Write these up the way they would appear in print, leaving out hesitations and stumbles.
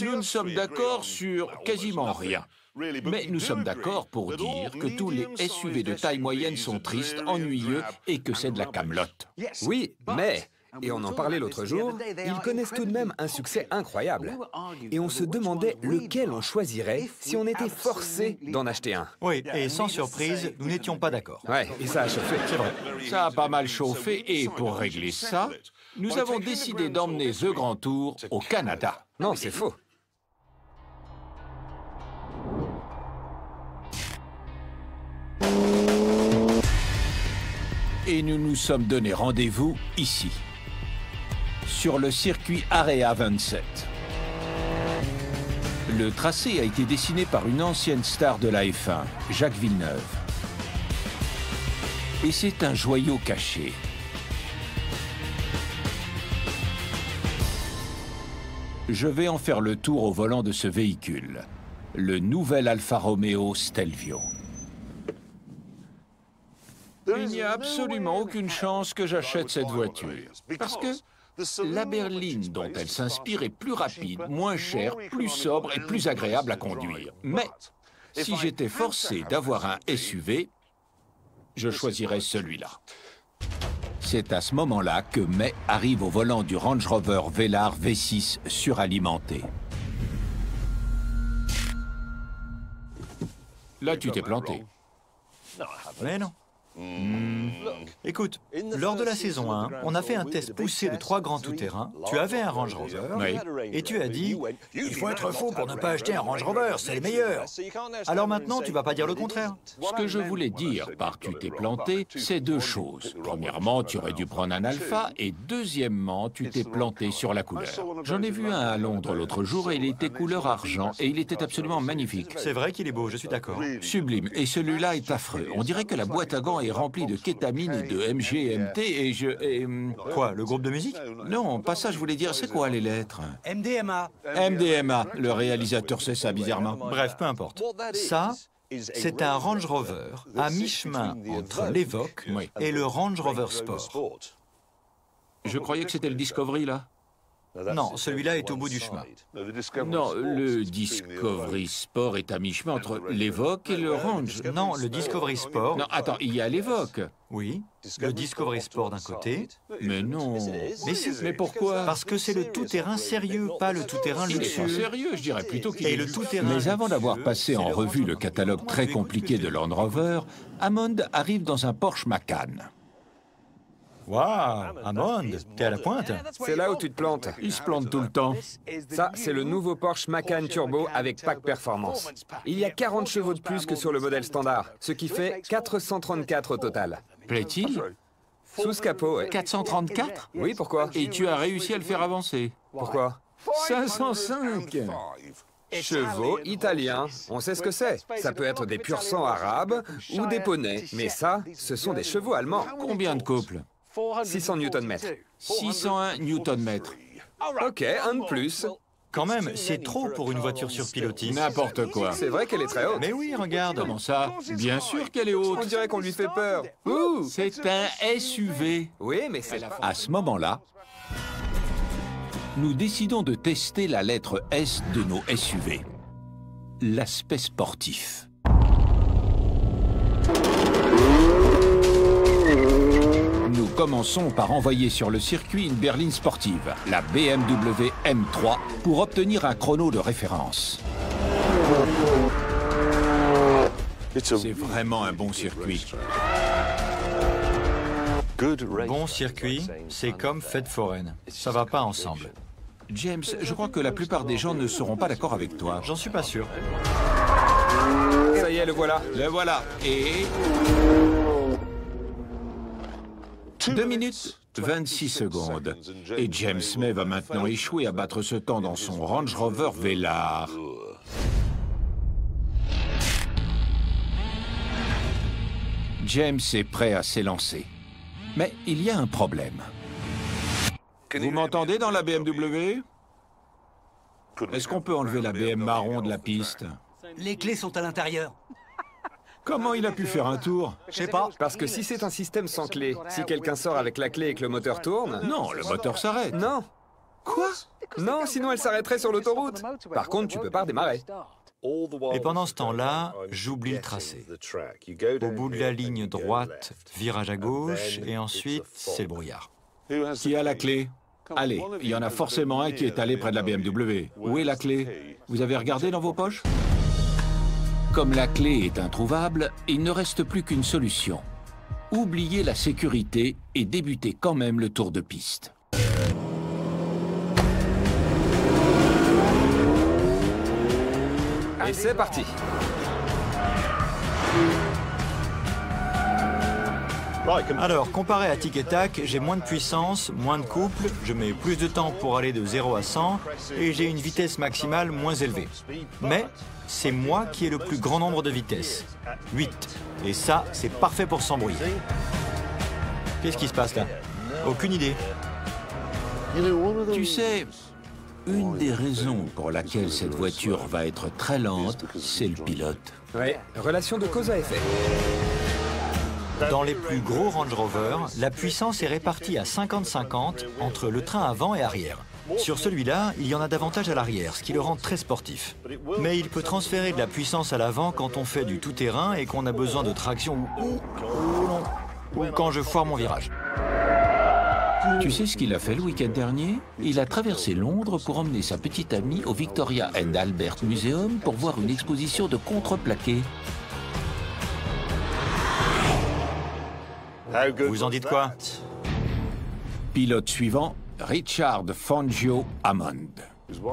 Nous ne sommes d'accord sur quasiment rien. Mais nous sommes d'accord pour dire que tous les SUV de taille moyenne sont tristes, ennuyeux et que c'est de la camelote. Oui, mais, et on en parlait l'autre jour, ils connaissent tout de même un succès incroyable. Et on se demandait lequel on choisirait si on était forcé d'en acheter un. Oui, et sans surprise, nous n'étions pas d'accord. Ouais, et ça a chauffé. C'est vrai. Ça a pas mal chauffé et pour régler ça, nous avons décidé d'emmener The Grand Tour au Canada. Non, c'est faux. Et nous nous sommes donné rendez-vous ici, sur le circuit Area 27. Le tracé a été dessiné par une ancienne star de la F1, Jacques Villeneuve. Et c'est un joyau caché. Je vais en faire le tour au volant de ce véhicule, le nouvel Alfa Romeo Stelvio. Il n'y a absolument aucune chance que j'achète cette voiture, parce que la berline dont elle s'inspire est plus rapide, moins chère, plus sobre et plus agréable à conduire. Mais si j'étais forcé d'avoir un SUV, je choisirais celui-là. C'est à ce moment-là que May arrive au volant du Range Rover Velar V6 suralimenté. Là, tu t'es planté. Mais non. Écoute, lors de la saison 1, on a fait un test poussé de 3 grands tout-terrains. Tu avais un Range Rover, Oui. et tu as dit « Il faut être fou pour ne pas acheter un Range Rover, c'est le meilleur !» Alors maintenant, tu vas pas dire le contraire. Ce que je voulais dire par tu t'es planté, c'est deux choses. Premièrement, tu aurais dû prendre un Alpha, et deuxièmement, tu t'es planté sur la couleur. J'en ai vu un à Londres l'autre jour, et il était couleur argent, et il était absolument magnifique. C'est vrai qu'il est beau, je suis d'accord. Sublime, et celui-là est affreux. On dirait que la boîte à gants est remplie de kétamine et de MGMT, et Quoi, le groupe de musique? Non, pas ça, je voulais dire, c'est quoi les lettres? MDMA. MDMA, le réalisateur sait ça bizarrement. Bref, peu importe. Ça, c'est un Range Rover à mi-chemin entre l'Evoque Oui. et le Range Rover Sport. Je croyais que c'était le Discovery, là. Non, celui-là est au bout du chemin. Non, le Discovery Sport est à mi-chemin entre l'Evoque et le Range. Non, le Discovery Sport, Non, attends, il y a l'Evoque. oui, le Discovery Sport d'un côté, Mais non. mais si, Mais pourquoi? parce que c'est le tout-terrain sérieux, pas le tout-terrain Il est pas luxueux. sérieux, je dirais plutôt qu'il Et est le tout-terrain Mais avant d'avoir luxueux, passé c'est en le revue Range le Rover. catalogue très compliqué de Land Rover, Hammond arrive dans un Porsche Macan. Waouh, Hammond, t'es à la pointe. C'est là où tu te plantes. Il se plante tout le temps. Ça, c'est le nouveau Porsche Macan Turbo avec pack performance. Il y a 40 chevaux de plus que sur le modèle standard, ce qui fait 434 au total. Plaît-il? Sous ce capot, ouais. 434? Oui, pourquoi? Et tu as réussi à le faire avancer. Pourquoi? 505! Chevaux italiens, on sait ce que c'est. Ça peut être des pur sang arabes ou des poneys, mais ça, ce sont des chevaux allemands. Combien de couples? 600 Nm. 601 Nm. Ok, un de plus. Quand même, c'est trop pour une voiture sur pilotis. N'importe quoi. C'est vrai qu'elle est très haute. Mais oui, regarde. Comment ça? Bien sûr qu'elle est On haute. dirait qu'on lui fait peur. Ouh! C'est un SUV. Oui, mais c'est la À ce moment-là, nous décidons de tester la lettre S de nos SUV. L'aspect sportif. Nous commençons par envoyer sur le circuit une berline sportive, la BMW M3, pour obtenir un chrono de référence. C'est vraiment un bon circuit. Bon circuit, c'est comme fête foraine. Ça va pas ensemble. James, je crois que la plupart des gens ne seront pas d'accord avec toi. J'en suis pas sûr. Ça y est, le voilà. Le voilà. Et... 2 minutes 26 secondes. Et James May va maintenant échouer à battre ce temps dans son Range Rover Velar. James est prêt à s'élancer. Mais il y a un problème. Vous m'entendez dans la BMW? Est-ce qu'on peut enlever la BM marron de la piste? Les clés sont à l'intérieur. Comment il a pu faire un tour? Je sais pas. Parce que si c'est un système sans clé, si quelqu'un sort avec la clé et que le moteur tourne... Non, le moteur s'arrête. Non. Quoi? Non, sinon elle s'arrêterait sur l'autoroute. Par contre, tu peux pas redémarrer. Et pendant ce temps-là, j'oublie le tracé. Au bout de la ligne droite, virage à gauche, et ensuite, c'est le brouillard. Qui a la clé? Allez, il y en a forcément un qui est allé près de la BMW. Où est la clé? Vous avez regardé dans vos poches? Comme la clé est introuvable, il ne reste plus qu'une solution. Oubliez la sécurité et débutez quand même le tour de piste. Et c'est parti. Alors, comparé à Tic et Tac, j'ai moins de puissance, moins de couple, je mets plus de temps pour aller de 0 à 100 et j'ai une vitesse maximale moins élevée. Mais c'est moi qui ai le plus grand nombre de vitesses, 8. Et ça, c'est parfait pour s'embrouiller. Qu'est-ce qui se passe là? Aucune idée. Tu sais, une des raisons pour laquelle cette voiture va être très lente, c'est le pilote. Oui, relation de cause à effet. Dans les plus gros Range Rover, la puissance est répartie à 50-50 entre le train avant et arrière. Sur celui-là, il y en a davantage à l'arrière, ce qui le rend très sportif. Mais il peut transférer de la puissance à l'avant quand on fait du tout-terrain et qu'on a besoin de traction ou quand je foire mon virage. Tu sais ce qu'il a fait le week-end dernier? Il a traversé Londres pour emmener sa petite amie au Victoria and Albert Museum pour voir une exposition de contreplaqué. Vous en dites quoi? Pilote suivant, Richard Fangio Hammond.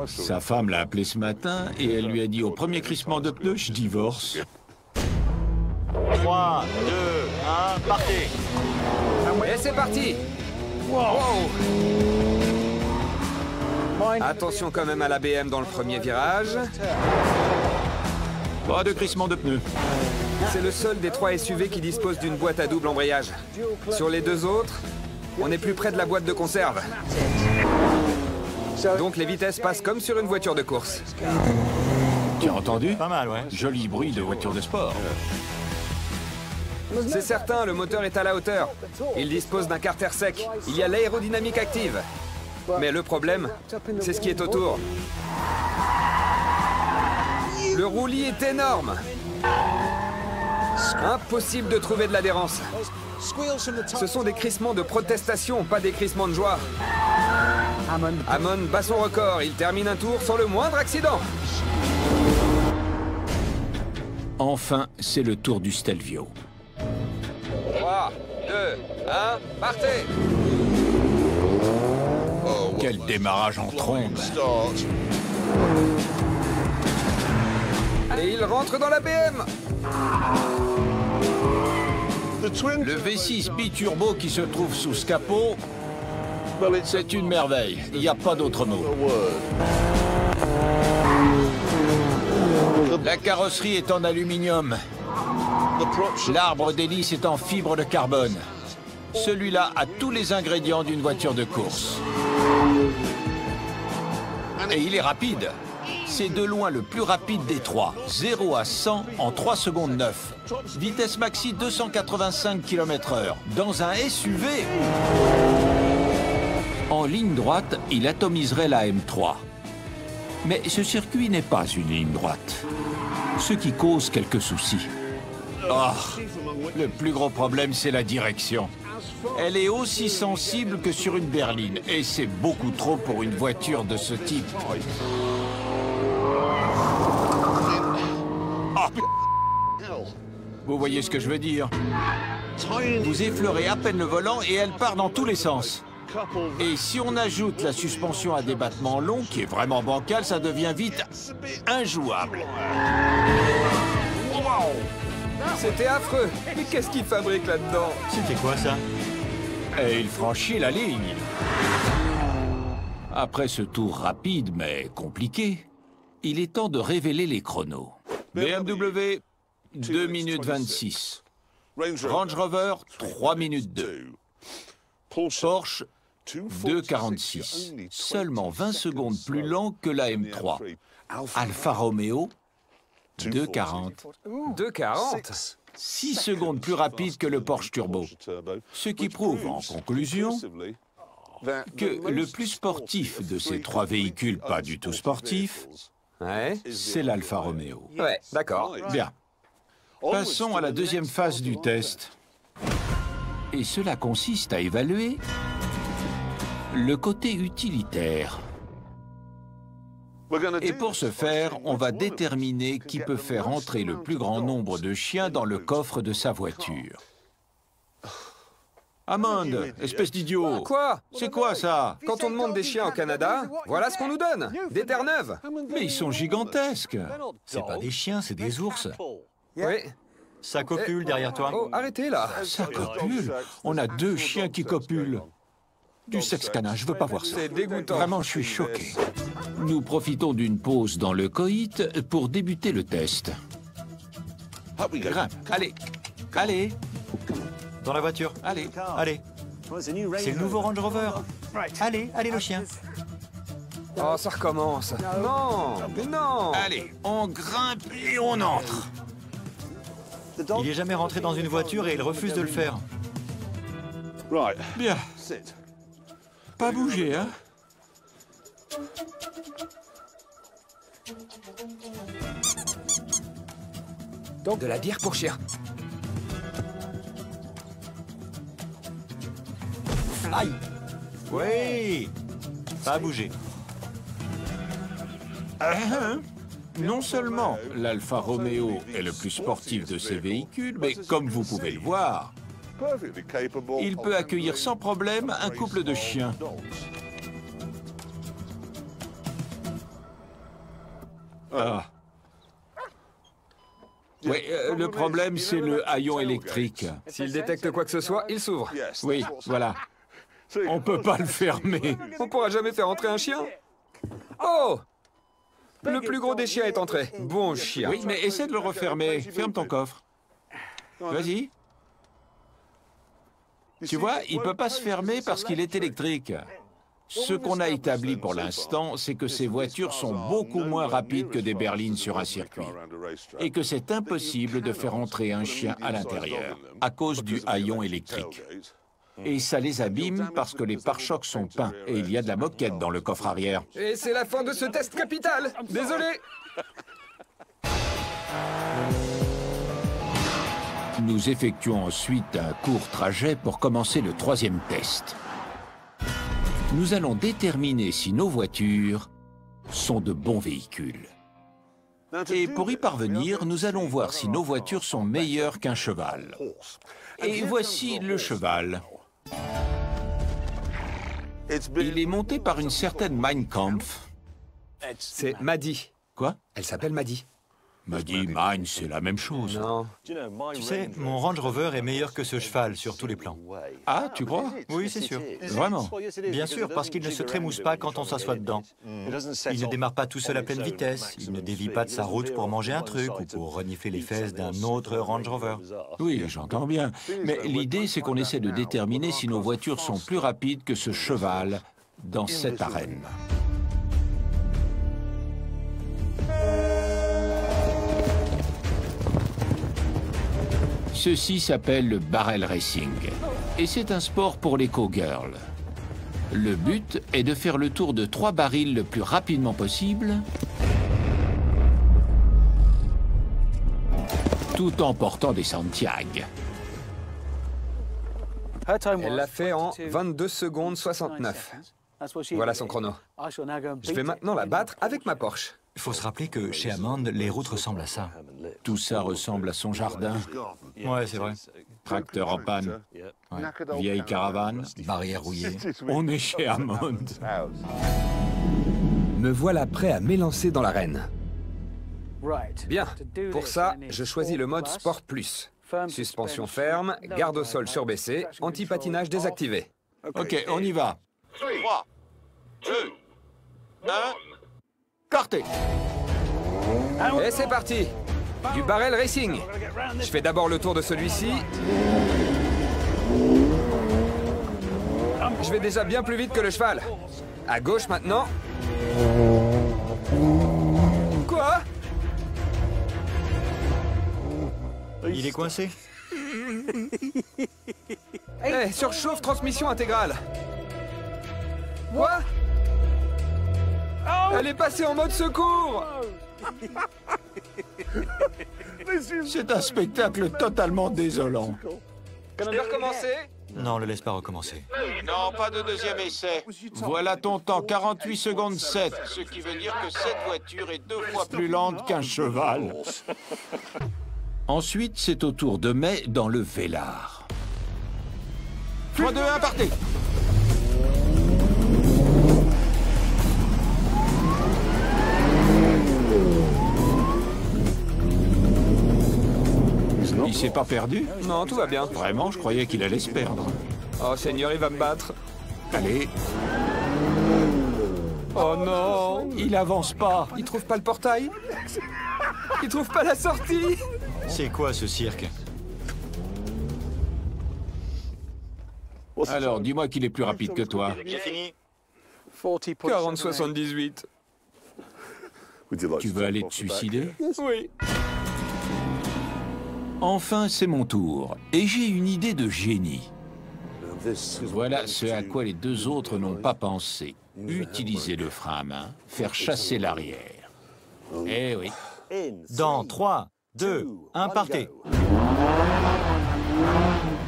Sa femme l'a appelé ce matin et elle lui a dit au premier crissement de pneus, je divorce. 3, 2, 1, partez! Et c'est parti. Wow. Attention quand même à la BM dans le premier virage. Pas de crissement de pneus. C'est le seul des 3 SUV qui dispose d'une boîte à double embrayage. Sur les 2 autres, on est plus près de la boîte de conserve. Donc les vitesses passent comme sur une voiture de course. Tu as entendu? Pas mal, ouais. Joli bruit de voiture de sport. C'est certain, le moteur est à la hauteur. Il dispose d'un carter sec. Il y a l'aérodynamique active. Mais le problème, c'est ce qui est autour. Le roulis est énorme. Impossible de trouver de l'adhérence. Ce sont des crissements de protestation, pas des crissements de joie. Hammond bat son record. Il termine un tour sans le moindre accident. Enfin, c'est le tour du Stelvio. 3, 2, 1, partez! Quel démarrage en trombe! Et il rentre dans la BM! Le V6 biturbo qui se trouve sous ce capot, c'est une merveille. Il n'y a pas d'autre mot. La carrosserie est en aluminium. L'arbre d'hélice est en fibre de carbone. Celui-là a tous les ingrédients d'une voiture de course. Et il est rapide. C'est de loin le plus rapide des 3. 0 à 100 en 3 secondes 9. Vitesse maxi 285 km/h. Dans un SUV. En ligne droite, il atomiserait la M3. Mais ce circuit n'est pas une ligne droite. Ce qui cause quelques soucis. Oh, le plus gros problème, c'est la direction. Elle est aussi sensible que sur une berline, et c'est beaucoup trop pour une voiture de ce type. Oh. Vous voyez ce que je veux dire? Vous effleurez à peine le volant et elle part dans tous les sens. Et si on ajoute la suspension à débattement long, qui est vraiment bancale, ça devient vite injouable. Wow. C'était affreux. Mais qu'est-ce qu'il fabrique là-dedans? C'était quoi ça? Et il franchit la ligne. Après ce tour rapide mais compliqué, il est temps de révéler les chronos. BMW, 2 minutes 26. Range Rover, 3 minutes 2. Porsche, 2,46. Seulement 20 secondes plus lent que la M3. Alfa Romeo, 2,40. 2,40? 6 secondes plus rapide que le Porsche Turbo. Ce qui prouve, en conclusion, que le plus sportif de ces trois véhicules pas du tout sportifs, Ouais. c'est l'Alfa Romeo. Ouais, d'accord. Bien. Passons à la deuxième phase du test. Et cela consiste à évaluer le côté utilitaire. Et pour ce faire, on va déterminer qui peut faire entrer le plus grand nombre de chiens dans le coffre de sa voiture. Hammond, espèce d'idiot! Quoi? C'est quoi ça? Quand on demande des chiens au Canada, voilà ce qu'on nous donne. Des terres neuves. Mais ils sont gigantesques! C'est pas des chiens, c'est des ours. Oui. Ça copule derrière toi. Oh, arrêtez là. Ça copule! On a 2 chiens qui copulent. Du sexe canin, je veux pas voir ça. C'est dégoûtant. Vraiment, je suis choqué. Nous profitons d'une pause dans le coït pour débuter le test. Grimpe, allez, allez, Dans la voiture. allez. Allez. C'est le nouveau Range Rover. Allez, allez le chien. Oh, ça recommence. Non, mais non. Allez, on grimpe et on entre. Il est jamais rentré dans une voiture et il refuse de le faire. Bien. Pas bouger, hein? Donc de la bière pour chien. Aïe. Oui. Pas bouger. Non seulement l'Alfa Romeo est le plus sportif de ces véhicules, mais comme vous pouvez le voir, il peut accueillir sans problème un couple de chiens. Ah. Oui, le problème, c'est le haillon électrique. S'il détecte quoi que ce soit, il s'ouvre. Oui, voilà. On peut pas le fermer. On pourra jamais faire entrer un chien. Oh! Le plus gros des chiens est entré. Bon chien. Oui, mais essaie de le refermer. Ferme ton coffre. Vas-y. Tu vois, il peut pas se fermer parce qu'il est électrique. Ce qu'on a établi pour l'instant, c'est que ces voitures sont beaucoup moins rapides que des berlines sur un circuit. Et que c'est impossible de faire entrer un chien à l'intérieur, à cause du haillon électrique. Et ça les abîme parce que les pare-chocs sont peints et il y a de la moquette dans le coffre arrière. Et c'est la fin de ce test capital. Désolé. Nous effectuons ensuite un court trajet pour commencer le 3e test. Nous allons déterminer si nos voitures sont de bons véhicules. Et pour y parvenir, nous allons voir si nos voitures sont meilleures qu'un cheval. Et voici le cheval. Il est monté par une certaine Mein Kampf. C'est Maddie. Quoi? Elle s'appelle Maddie. M'a dit, Mein, c'est la même chose. Non. Tu sais, mon Range Rover est meilleur que ce cheval sur tous les plans. Ah, tu crois? Oui, c'est sûr. Vraiment? Bien sûr, parce qu'il ne se trémousse pas quand on s'assoit dedans. Il ne démarre pas tout seul à pleine vitesse. Il ne dévie pas de sa route pour manger un truc ou pour renifler les fesses d'un autre Range Rover. Oui, j'entends bien. Mais l'idée, c'est qu'on essaie de déterminer si nos voitures sont plus rapides que ce cheval dans cette arène. Ceci s'appelle le barrel racing. Et c'est un sport pour les cowgirls. Le but est de faire le tour de 3 barils le plus rapidement possible, tout en portant des Santiago. Elle l'a fait en 22 secondes 69. Voilà son chrono. Je vais maintenant la battre avec ma Porsche. Il faut se rappeler que chez Hammond, les routes ressemblent à ça. Tout ça ressemble à son jardin. Ouais, c'est vrai. Tracteur en panne, vieille caravane, Barrière rouillée. on est chez Hammond. Me voilà prêt à m'élancer dans l'arène. Bien. Pour ça, je choisis le mode Sport Plus. Suspension ferme, garde au sol surbaissé, anti-patinage désactivé. Ok, on y va. 3, 2, 1, partez. Et c'est parti. Du barrel racing. Je fais d'abord le tour de celui-ci. Je vais déjà bien plus vite que le cheval. À gauche maintenant. Quoi? Il est coincé. Eh, surchauffe transmission intégrale. Quoi? Elle est passée en mode secours! C'est un spectacle totalement désolant. Je peux recommencer? Non, le laisse pas recommencer. Non, pas de deuxième essai. Voilà ton temps, 48 secondes 7, ce qui veut dire que cette voiture est 2 fois plus lente qu'un cheval. Ensuite, c'est au tour de May dans le Velar. 3, 2, 1, partez! Il s'est pas perdu? Non, tout va bien. Vraiment, je croyais qu'il allait se perdre. Oh Seigneur, il va me battre. Allez, Oh non! il avance pas. Il trouve pas le portail? Il trouve pas la sortie? C'est quoi ce cirque? Alors, dis-moi qu'il est plus rapide que toi. J'ai fini. 40-78. Tu veux aller te suicider? Oui. Enfin, c'est mon tour. Et j'ai une idée de génie. Voilà ce à quoi les deux autres n'ont pas pensé. Utiliser le frein à main, faire chasser l'arrière. Eh oui. Dans 3, 2, 1, partez.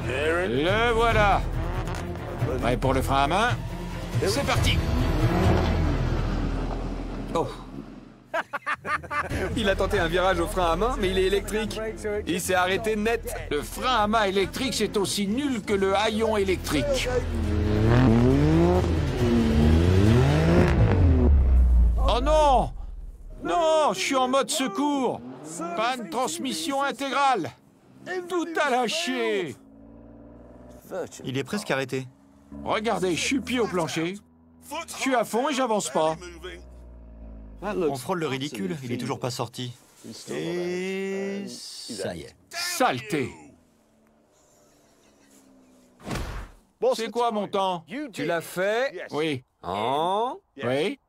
Le voilà. Prêt pour le frein à main? C'est parti. Oh. Il a tenté un virage au frein à main, mais il est électrique. Il s'est arrêté net. Le frein à main électrique, c'est aussi nul que le haillon électrique. Oh non! Non, je suis en mode secours. Panne transmission intégrale. Tout a lâché. Il est presque arrêté. Regardez, je suis pied au plancher. Je suis à fond et j'avance pas. On frôle le ridicule, il est toujours pas sorti. Et ça y est. Saleté. C'est quoi mon temps? Tu l'as fait Oui. en Oui.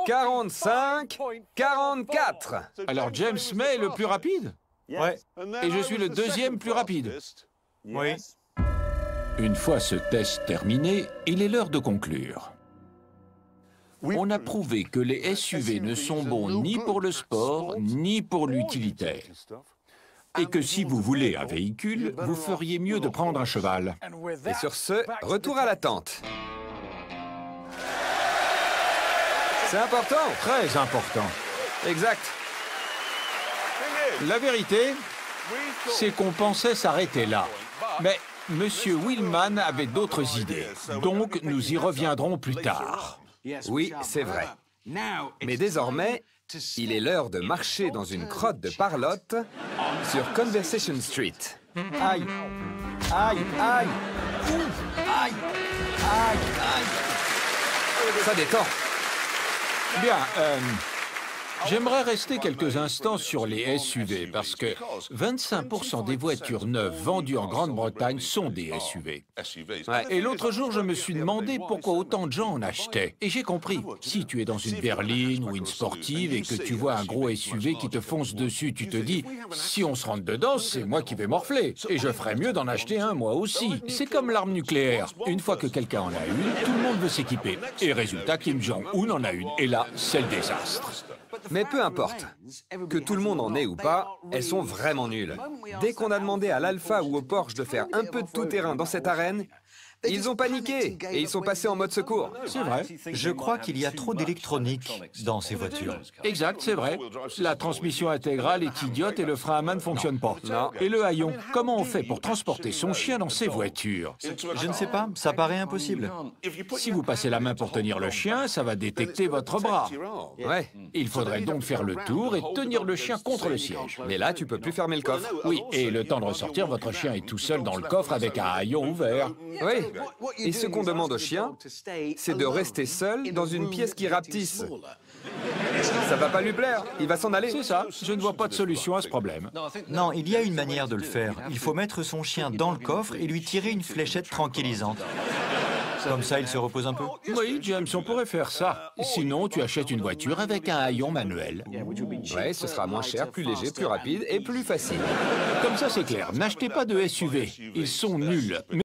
45-44. Alors James May est le plus rapide? Ouais, Et je suis le deuxième plus rapide. oui. Une fois ce test terminé, il est l'heure de conclure. On a prouvé que les SUV ne sont bons ni pour le sport, ni pour l'utilitaire. Et que si vous voulez un véhicule, vous feriez mieux de prendre un cheval. Et sur ce, retour à la tente. C'est important. Très important. Exact. La vérité, c'est qu'on pensait s'arrêter là. Mais Monsieur Wheelman avait d'autres idées. Donc nous y reviendrons plus tard. Oui, c'est vrai. Mais désormais, il est l'heure de marcher dans une crotte de parlotte sur Conversation Street. Aïe, aïe, aïe, ouf, aïe, aïe, aïe. Ça détend. Bien, j'aimerais rester quelques instants sur les SUV parce que 25% des voitures neuves vendues en Grande-Bretagne sont des SUV. Ouais. Et l'autre jour, je me suis demandé pourquoi autant de gens en achetaient. Et j'ai compris. Si tu es dans une berline ou une sportive et que tu vois un gros SUV qui te fonce dessus, tu te dis, si on se rentre dedans, c'est moi qui vais morfler. Et je ferais mieux d'en acheter un, moi aussi. C'est comme l'arme nucléaire. Une fois que quelqu'un en a une, tout le monde veut s'équiper. Et résultat, Kim Jong-un en a une. Et là, c'est le désastre. Mais peu importe. Que tout le monde en ait ou pas, elles sont vraiment nulles. Dès qu'on a demandé à l'Alpha ou au Porsche de faire un peu de tout-terrain dans cette arène, ils ont paniqué et ils sont passés en mode secours. C'est vrai. Je crois qu'il y a trop d'électronique dans ces voitures. Exact, c'est vrai. La transmission intégrale est idiote et le frein à main ne fonctionne pas. Non. Et le haillon, comment on fait pour transporter son chien dans ces voitures? Je ne sais pas, ça paraît impossible. Si vous passez la main pour tenir le chien, ça va détecter votre bras. Ouais. Il faudrait donc faire le tour et tenir le chien contre le siège. Mais là, tu peux plus fermer le coffre. Oui, et le temps de ressortir, votre chien est tout seul dans le coffre avec un haillon ouvert. Oui. Et ce qu'on demande au chien, c'est de rester seul dans une pièce qui rapetisse. Ça va pas lui plaire, il va s'en aller. C'est ça, je ne vois pas de solution à ce problème. Non, il y a une manière de le faire. Il faut mettre son chien dans le coffre et lui tirer une fléchette tranquillisante. Comme ça, il se repose un peu. Oui, James, on pourrait faire ça. Sinon, tu achètes une voiture avec un haillon manuel. Ouais, ce sera moins cher, plus léger, plus rapide et plus facile. Comme ça, c'est clair. N'achetez pas de SUV. Ils sont nuls.